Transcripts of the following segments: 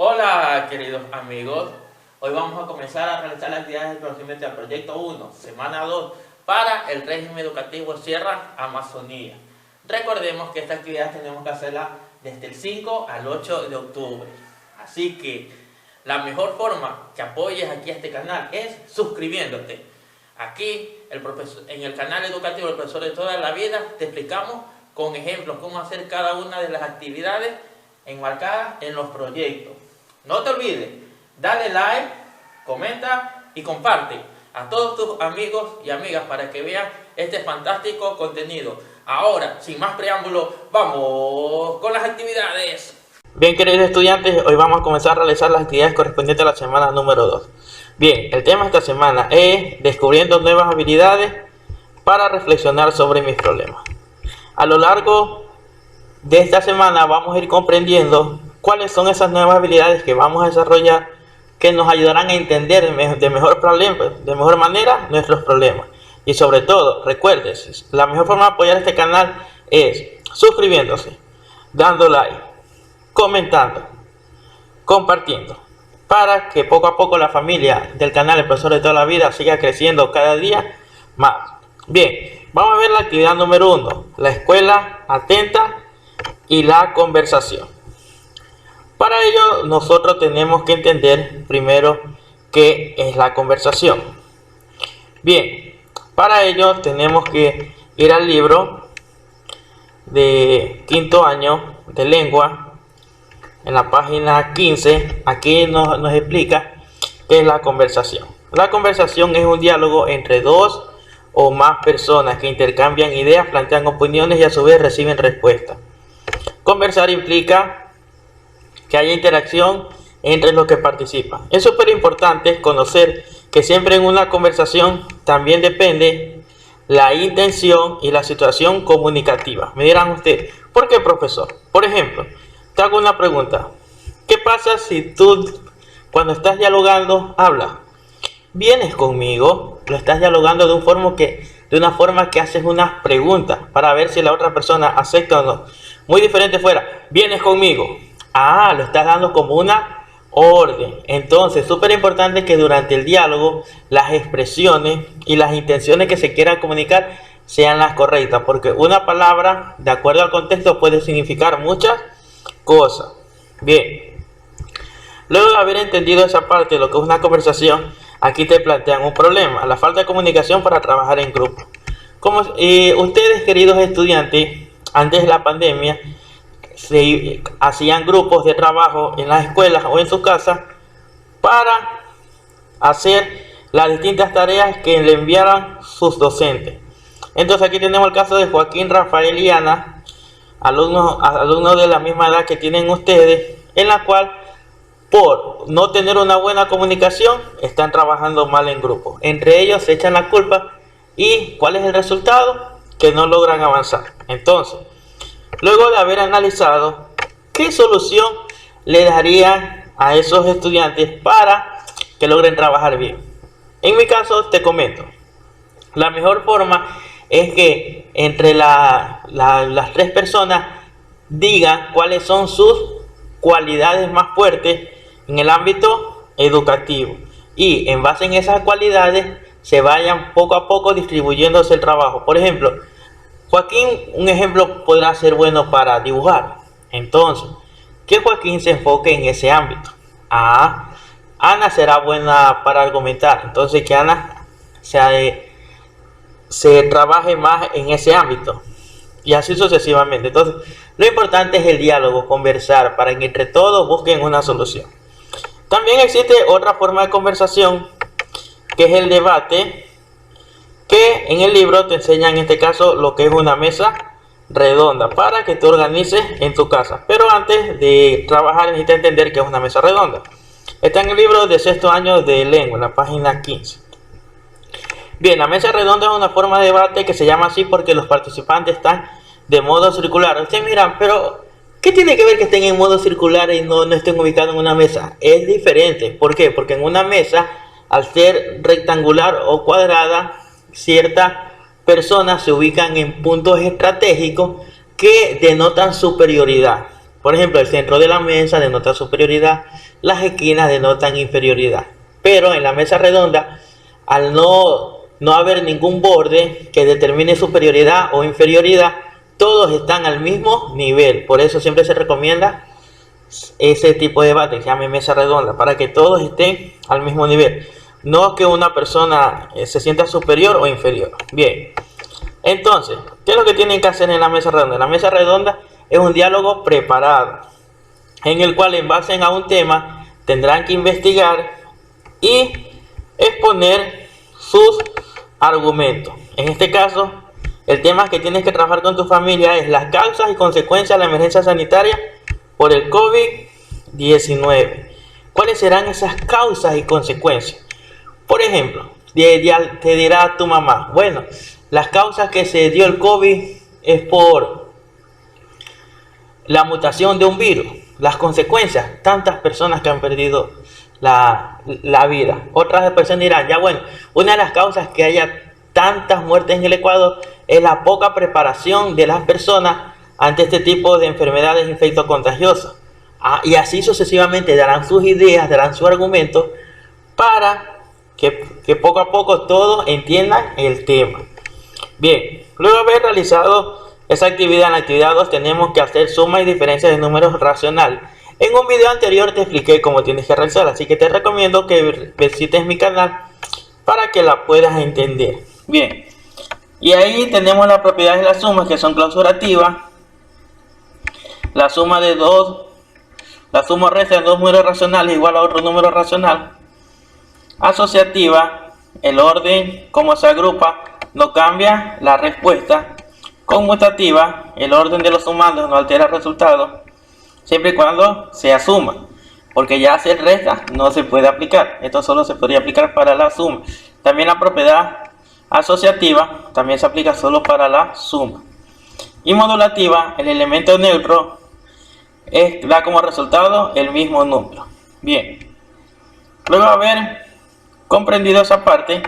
Hola queridos amigos, hoy vamos a comenzar a realizar las actividades del conocimiento del proyecto 1, semana 2, para el régimen educativo Sierra Amazonía. Recordemos que esta actividad tenemos que hacerla desde el 5 al 8 de octubre. Así que la mejor forma que apoyes aquí a este canal es suscribiéndote. Aquí en el canal educativo del profesor de toda la vida te explicamos con ejemplos cómo hacer cada una de las actividades enmarcadas en los proyectos. No te olvides, dale like, comenta y comparte a todos tus amigos y amigas para que vean este fantástico contenido. Ahora, sin más preámbulo, vamos con las actividades. Bien, queridos estudiantes, hoy vamos a comenzar a realizar las actividades correspondientes a la semana número 2. Bien, el tema de esta semana es descubriendo nuevas habilidades para reflexionar sobre mis problemas. A lo largo de esta semana vamos a ir comprendiendo cuáles son esas nuevas habilidades que vamos a desarrollar que nos ayudarán a entender de mejor manera nuestros problemas. Y sobre todo, recuerden, la mejor forma de apoyar este canal es suscribiéndose, dando like, comentando, compartiendo, para que poco a poco la familia del canal El Profesor de Toda la Vida siga creciendo cada día más. Bien, vamos a ver la actividad número 1, la escuela atenta y la conversación. Para ello nosotros tenemos que entender primero qué es la conversación. Bien, para ello tenemos que ir al libro de quinto año de lengua, en la página 15, aquí nos explica qué es la conversación. La conversación es un diálogo entre dos o más personas que intercambian ideas, plantean opiniones y a su vez reciben respuestas. Conversar implica que haya interacción entre los que participan. Es súper importante conocer que siempre en una conversación también depende la intención y la situación comunicativa. Me dirán ustedes, ¿por qué, profesor? Por ejemplo, te hago una pregunta. ¿Qué pasa si tú, cuando estás dialogando, hablas? ¿Vienes conmigo? Lo estás dialogando de una forma que haces unas preguntas para ver si la otra persona acepta o no. Muy diferente fuera, ¿vienes conmigo? Lo estás dando como una orden. Entonces, súper importante que durante el diálogo las expresiones y las intenciones que se quieran comunicar sean las correctas, porque una palabra, de acuerdo al contexto, puede significar muchas cosas. Bien, luego de haber entendido esa parte de lo que es una conversación, aquí te plantean un problema, la falta de comunicación para trabajar en grupo. Como ustedes, queridos estudiantes, antes de la pandemia, se hacían grupos de trabajo en las escuelas o en su casa para hacer las distintas tareas que le enviaran sus docentes. Entonces aquí tenemos el caso de Joaquín, Rafael y Ana, alumnos de la misma edad que tienen ustedes, en la cual por no tener una buena comunicación están trabajando mal en grupo. Entre ellos se echan la culpa y ¿cuál es el resultado? Que no logran avanzar. Entonces, luego de haber analizado qué solución le darían a esos estudiantes para que logren trabajar bien. En mi caso te comento, la mejor forma es que entre las tres personas digan cuáles son sus cualidades más fuertes en el ámbito educativo y en base en esas cualidades se vayan poco a poco distribuyéndose el trabajo. Por ejemplo, Joaquín, un ejemplo, podrá ser bueno para dibujar. Entonces, que Joaquín se enfoque en ese ámbito. Ana será buena para argumentar. Entonces, que Ana se trabaje más en ese ámbito. Y así sucesivamente. Entonces, lo importante es el diálogo, conversar, para que entre todos busquen una solución. También existe otra forma de conversación, que es el debate, que en el libro te enseñan en este caso lo que es una mesa redonda para que te organices en tu casa. Pero antes de trabajar necesitas entender que es una mesa redonda. Está en el libro de sexto año de lengua, en la página 15. Bien, la mesa redonda es una forma de debate que se llama así porque los participantes están de modo circular. Ustedes miran, pero ¿qué tiene que ver que estén en modo circular y no estén ubicados en una mesa? Es diferente. ¿Por qué? Porque en una mesa, al ser rectangular o cuadrada, ciertas personas se ubican en puntos estratégicos que denotan superioridad. Por ejemplo, el centro de la mesa denota superioridad, las esquinas denotan inferioridad. Pero en la mesa redonda, al no haber ningún borde que determine superioridad o inferioridad, todos están al mismo nivel. Por eso siempre se recomienda ese tipo de debate que se llama mesa redonda, para que todos estén al mismo nivel. No que una persona se sienta superior o inferior. Bien, entonces, ¿qué es lo que tienen que hacer en la mesa redonda? La mesa redonda es un diálogo preparado, en el cual en base a un tema tendrán que investigar y exponer sus argumentos. En este caso, el tema que tienes que trabajar con tu familia es las causas y consecuencias de la emergencia sanitaria por el COVID-19. ¿Cuáles serán esas causas y consecuencias? Por ejemplo, te dirá tu mamá, bueno, las causas que se dio el COVID es por la mutación de un virus. Las consecuencias, tantas personas que han perdido la vida. Otras personas dirán, ya bueno, una de las causas que haya tantas muertes en el Ecuador es la poca preparación de las personas ante este tipo de enfermedades infectocontagiosas. Y así sucesivamente darán sus ideas, darán su argumento para que poco a poco todos entiendan el tema. Bien, luego de haber realizado esa actividad, en la actividad 2 tenemos que hacer suma y diferencia de números racional. En un video anterior te expliqué cómo tienes que realizar, así que te recomiendo que visites mi canal para que la puedas entender. Bien, y ahí tenemos las propiedades de las sumas, que son clausurativas. La suma de la suma resta de dos números racionales igual a otro número racional. Asociativa, el orden como se agrupa no cambia la respuesta. Conmutativa, el orden de los sumandos no altera el resultado, siempre y cuando sea suma, porque ya hacer resta no se puede aplicar. Esto solo se podría aplicar para la suma. También la propiedad asociativa también se aplica solo para la suma. Y modulativa, el elemento neutro da como resultado el mismo número. Bien, luego de haber comprendido esa parte,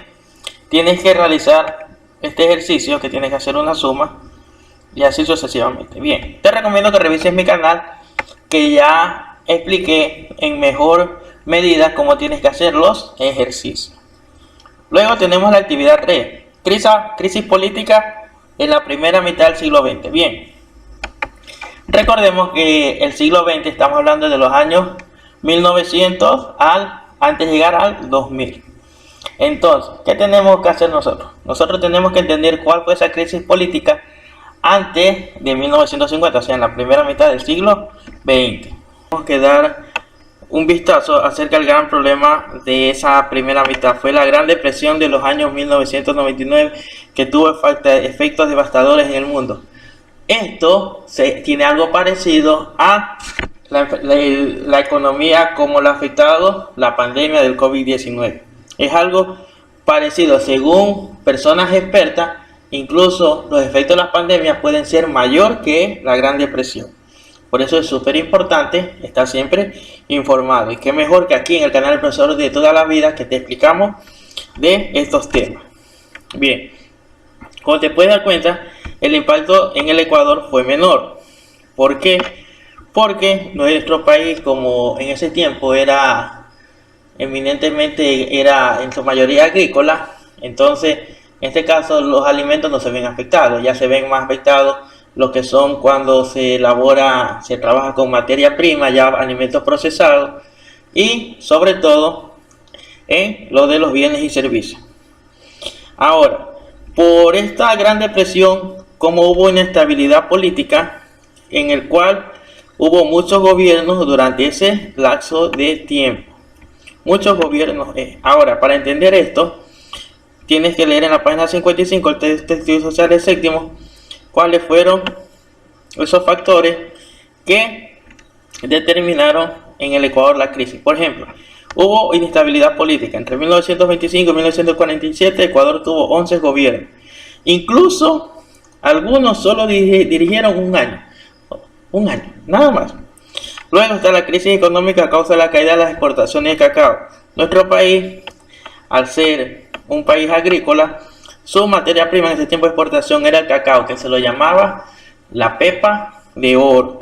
tienes que realizar este ejercicio, que tienes que hacer una suma y así sucesivamente. Bien, te recomiendo que revises mi canal, que ya expliqué en mejor medida cómo tienes que hacer los ejercicios. Luego tenemos la actividad 3, crisis política en la primera mitad del siglo XX. Bien, recordemos que el siglo XX estamos hablando de los años 1900 antes de llegar al 2000. Entonces, ¿qué tenemos que hacer nosotros? Nosotros tenemos que entender cuál fue esa crisis política antes de 1950, o sea, en la primera mitad del siglo XX. Tenemos que dar un vistazo acerca del gran problema de esa primera mitad. Fue la Gran Depresión de los años 1999, que tuvo efectos devastadores en el mundo. Esto tiene algo parecido a la economía, como la ha afectado la pandemia del COVID-19. Es algo parecido, según personas expertas. Incluso los efectos de las pandemias pueden ser mayor que la Gran Depresión. Por eso es súper importante estar siempre informado. Y qué mejor que aquí en el canal del profesor de toda la vida, que te explicamos de estos temas. Bien, como te puedes dar cuenta, el impacto en el Ecuador fue menor. ¿Por qué? Porque nuestro país, como en ese tiempo era eminentemente en su mayoría agrícola, entonces en este caso los alimentos no se ven afectados, ya se ven más afectados lo que son cuando se trabaja con materia prima, ya alimentos procesados, y sobre todo en lo de los bienes y servicios. Ahora, por esta Gran Depresión, como hubo inestabilidad política, en el cual hubo muchos gobiernos durante ese lapso de tiempo. Muchos gobiernos. Ahora, para entender esto, tienes que leer en la página 55 el texto de estudios sociales séptimo cuáles fueron esos factores que determinaron en el Ecuador la crisis. Por ejemplo, hubo inestabilidad política. Entre 1925 y 1947 Ecuador tuvo 11 gobiernos. Incluso algunos solo dirigieron un año, nada más. Luego está la crisis económica a causa de la caída de las exportaciones de cacao. Nuestro país, al ser un país agrícola, su materia prima en ese tiempo de exportación era el cacao, que se lo llamaba la pepa de oro.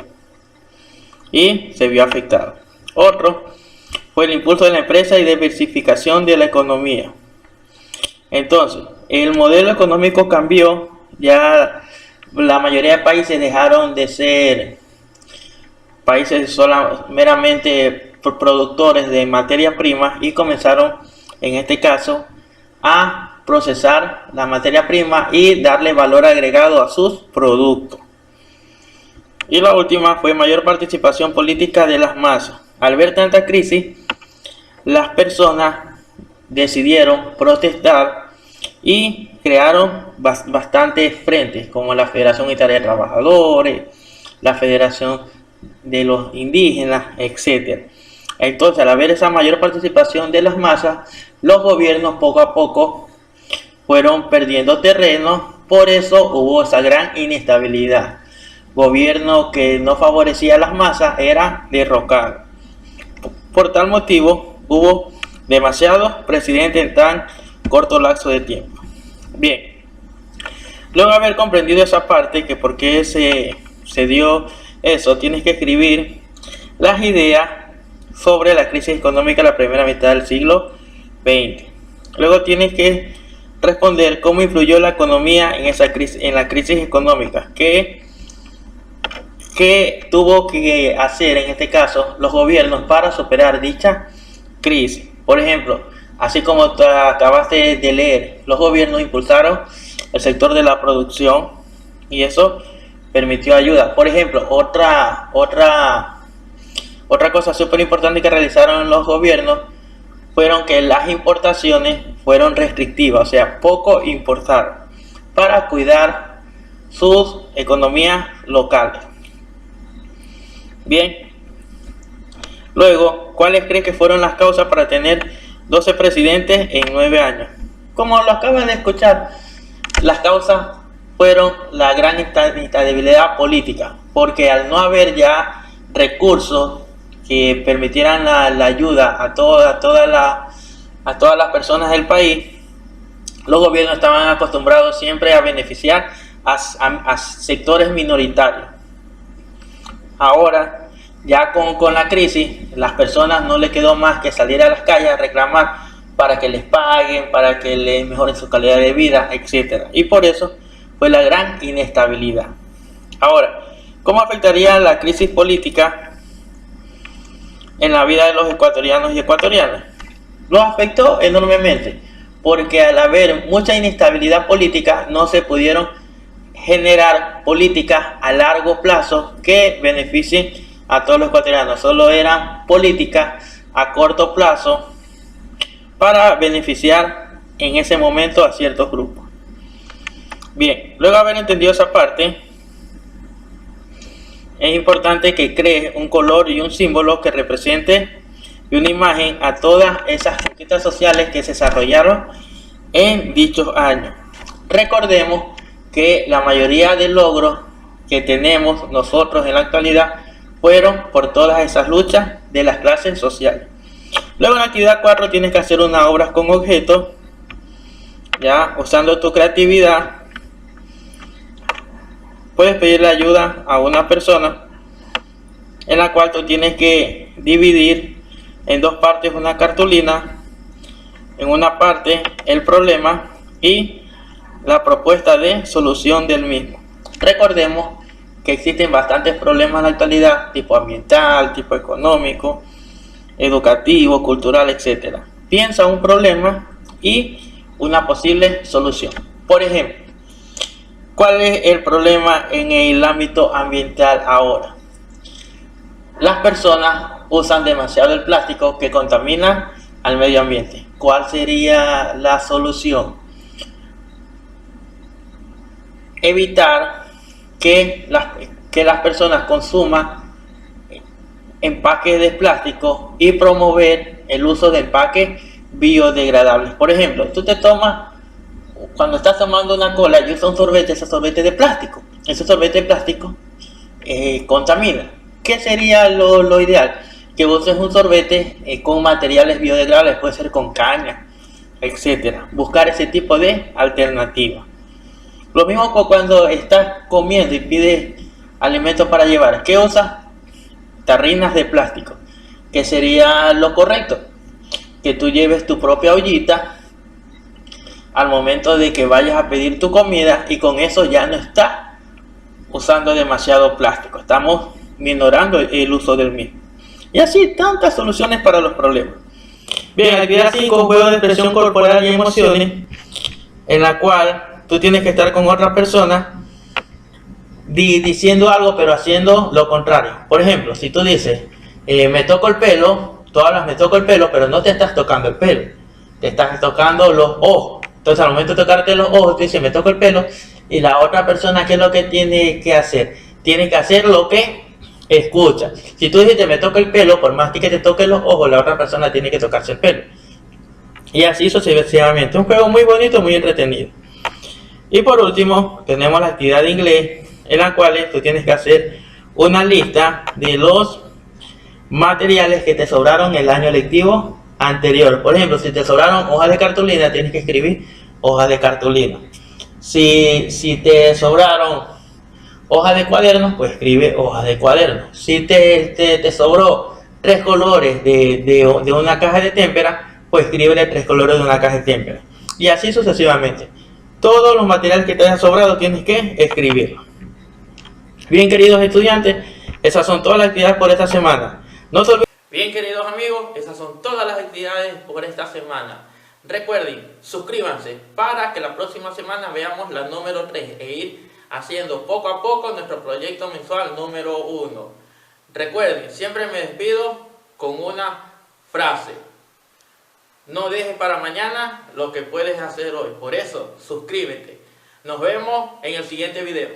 y se vio afectado. Otro fue el impulso de la empresa y diversificación de la economía. Entonces, el modelo económico cambió, ya la mayoría de países dejaron de ser países meramente productores de materia prima y comenzaron, en este caso, a procesar la materia prima y darle valor agregado a sus productos. Y la última fue mayor participación política de las masas. Al ver tanta crisis, las personas decidieron protestar y crearon bastantes frentes, como la Federación Unitaria de Trabajadores, la Federación de los Indígenas, etc. Entonces, al haber esa mayor participación de las masas, los gobiernos poco a poco fueron perdiendo terreno, por eso hubo esa gran inestabilidad. Gobierno que no favorecía a las masas era derrocado. Por tal motivo, hubo demasiados presidentes en tan corto lapso de tiempo. Bien, luego de haber comprendido esa parte, que por qué se dio eso, tienes que escribir las ideas sobre la crisis económica de la primera mitad del siglo XX. Luego tienes que responder cómo influyó la economía en la crisis económica, qué tuvo que hacer en este caso los gobiernos para superar dicha crisis. Por ejemplo, así como te acabaste de leer, los gobiernos impulsaron el sector de la producción y eso permitió ayuda. Por ejemplo, otra cosa súper importante que realizaron los gobiernos fueron que las importaciones fueron restrictivas, o sea, poco importaron para cuidar sus economías locales. Bien, luego, ¿cuáles creen que fueron las causas para tener 12 presidentes en 9 años? Como lo acaban de escuchar, las causas fueron la gran inestabilidad política, porque al no haber ya recursos que permitieran la ayuda a todas las personas del país, los gobiernos estaban acostumbrados siempre a beneficiar a sectores minoritarios. Ahora, ya con la crisis, las personas no les quedó más que salir a las calles a reclamar para que les paguen, para que les mejoren su calidad de vida, etc. Y por eso fue la gran inestabilidad. Ahora, ¿cómo afectaría la crisis política en la vida de los ecuatorianos y ecuatorianas? Los afectó enormemente, porque al haber mucha inestabilidad política no se pudieron generar políticas a largo plazo que beneficien a todos los ecuatorianos. Solo eran políticas a corto plazo para beneficiar en ese momento a ciertos grupos. Bien, luego de haber entendido esa parte, es importante que crees un color y un símbolo que represente y una imagen a todas esas conquistas sociales que se desarrollaron en dichos años. Recordemos que la mayoría de logros que tenemos nosotros en la actualidad fueron por todas esas luchas de las clases sociales. Luego en la actividad 4 tienes que hacer unas obras con objetos, ya usando tu creatividad. Puedes pedirle ayuda a una persona, en la cual tú tienes que dividir en dos partes una cartulina. En una parte el problema y la propuesta de solución del mismo. Recordemos que existen bastantes problemas en la actualidad, tipo ambiental, tipo económico, educativo, cultural, etc. Piensa un problema y una posible solución. Por ejemplo, ¿cuál es el problema en el ámbito ambiental ahora? Las personas usan demasiado el plástico que contamina al medio ambiente. ¿Cuál sería la solución? Evitar que las personas consuman empaques de plástico y promover el uso de empaques biodegradables. Por ejemplo, cuando estás tomando una cola y usas un sorbete, ese sorbete de plástico. Ese sorbete de plástico contamina. ¿Qué sería lo ideal? Que uses un sorbete con materiales biodegradables, puede ser con caña, etc. Buscar ese tipo de alternativa. Lo mismo cuando estás comiendo y pides alimentos para llevar. ¿Qué usas? tarrinas de plástico, que sería lo correcto, que tú lleves tu propia ollita al momento de que vayas a pedir tu comida, y con eso ya no estás usando demasiado plástico, estamos minorando el uso del mismo. Y así tantas soluciones para los problemas. Bien, actividad 5, juego de expresión corporal y emociones, en la cual tú tienes que estar con otra persona diciendo algo pero haciendo lo contrario. Por ejemplo, si tú dices, me toco el pelo, tú hablas me toco el pelo, pero no te estás tocando el pelo, te estás tocando los ojos. Entonces al momento de tocarte los ojos, tú dices me toco el pelo, y la otra persona, ¿qué es lo que tiene que hacer? Tiene que hacer lo que escucha. Si tú dices me toco el pelo, por más que te toque los ojos, la otra persona tiene que tocarse el pelo. Y así sucesivamente. Un juego muy bonito, muy entretenido. Y por último, tenemos la actividad de inglés, en la cual tú tienes que hacer una lista de los materiales que te sobraron el año lectivo anterior. Por ejemplo, si te sobraron hojas de cartulina, tienes que escribir hojas de cartulina. Si te sobraron hojas de cuadernos, pues escribe hojas de cuadernos. Si te sobró 3 colores de una caja de témpera, pues escribe 3 colores de una caja de témpera. Y así sucesivamente. Todos los materiales que te hayan sobrado tienes que escribirlos. Bien, queridos estudiantes, esas son todas las actividades por esta semana. No se olviden. Bien, queridos amigos, esas son todas las actividades por esta semana. Recuerden, suscríbanse para que la próxima semana veamos la número 3 e ir haciendo poco a poco nuestro proyecto mensual número 1. Recuerden, siempre me despido con una frase: no dejes para mañana lo que puedes hacer hoy. Por eso, suscríbete. Nos vemos en el siguiente video.